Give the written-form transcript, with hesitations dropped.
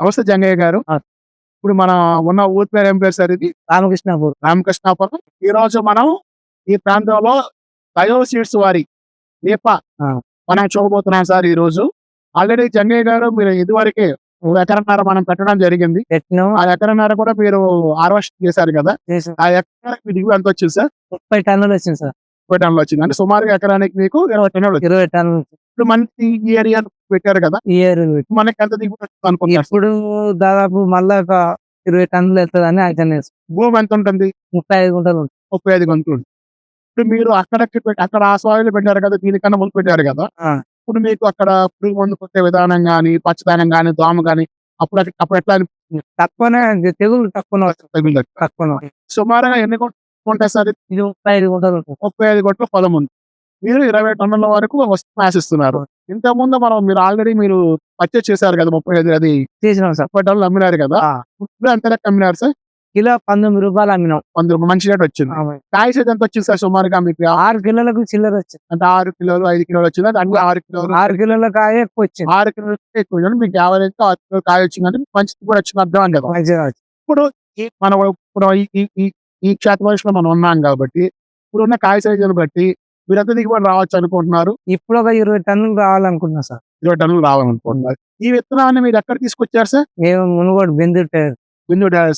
నమస్తే జంగయ్య గారు. ఇప్పుడు మన ఉన్న ఊరి పేరు ఏం పేరు సార్ ఇది? రామకృష్ణాపూర్. రామకృష్ణాపురం. ఈ రోజు మనం ఈ ప్రాంతంలో బయో సీడ్స్ వారి దీప ఆ. మనం చూడబోతున్నాం సార్ ఈ రోజు. ఆల్రెడీ జంగయ్య గారు మీరు ఇదివరకే ఒక ఎకరన్నర మనం పెట్టడం జరిగింది. పెట్టినాం. ఆ ఎకరన్నర కూడా మీరు హార్వెస్ట్ చేశారు కదా. చేసాం. ఆ ఎకరానికి మీ దిగుబడి ఎంత వచ్చింది సార్? 30 టన్నులు వచ్చింది సార్. 20 టన్నులు వచ్చింది. అంటే సుమారుగా ఎకరానికి మీకు 20 టన్నులు వచ్చింది. 20 టన్నులు ఇప్పుడు మనకి ఈ ఏరియా పెట్టారు కదా, ఈ ఇయర్. మనకి ఎంత దిగుబడి వచ్చింది అనుకుంటున్నారు? ఇప్పుడు దాదాపు మళ్ళా ఒక 20 టన్నులు వెళ్తుందని అంచనా వేస్తాం. భూమి ఎంత ఉంటుంది? 35 గుంటలు ఉంటుంది. 35 గంటలు. ఇప్పుడు మీరు అక్కడ ఆ సాయిల్ పెట్టారు కదా, దీనికన్నా ముందు పెట్టారు కదా. ఆ. ఇప్పుడు మీకు అక్కడ పురుగు మందు కొట్టే విధానం గానీ, పచ్చదనం గానీ, దోమ గానీ అప్పుడు ఎట్లా తక్కువనే తెగులు తక్కువ తగ్గింది? తక్కువ. సుమారుగా ఎన్ని గుంటలు ఉంటాయి సార్? ఇది 35 గుంటలు ఉంటుంది. 35 గంటల పొలం ఉంది. మీరు 20 టన్నుల వరకు ఆశిస్తున్నారు. ఇంతకుముందు మీరు ఆల్రెడీ మీరు పర్చేస్ చేశారు కదా, 35 అది చేసినాం సార్. 30 టన్నులు అమ్మినారు కదా. ఆ. ఇప్పుడు ఎంత లెక్క అమ్మినారు సార్? కిలో 19 రూపాయలు అమ్మినాం. 10 మంచి రేట్ వచ్చింది. కాయ సైజ్ ఎంత వచ్చింది సార్ సుమారుగా మీకు? 6 కిలోలకు చిల్లర వచ్చింది. అంటే 6 కిలోలు 5 కిలోలు వచ్చింది. అంటే 6 కిలోలు 6 కిలోల కాయ ఎక్కువ వచ్చింది. 6 కిలోలు ఎక్కువ వచ్చింది. మీకు యావరేజ్ 6 కిలోలు కాయ వచ్చిందంటే మంచి కూడా వచ్చింది అర్థం కదా. మంచిగా వచ్చింది. ఇప్పుడు ఇప్పుడు ఈ క్షేత్రవయసులో మనం ఉన్నాం కాబట్టి ఇప్పుడున్న కాయ సైజును బట్టి మీరు ఎంత దిగుబడి రావచ్చు అనుకుంటున్నారు? ఇప్పుడు ఒక 20 టన్నులు రావాలనుకుంటున్నా సార్. 20 టన్నులు రావాలనుకుంటున్నారు. ఈ విత్తనాన్ని మీరు ఎక్కడ తీసుకొచ్చారు సార్? మేము మునుగోడు బెందురు బిందు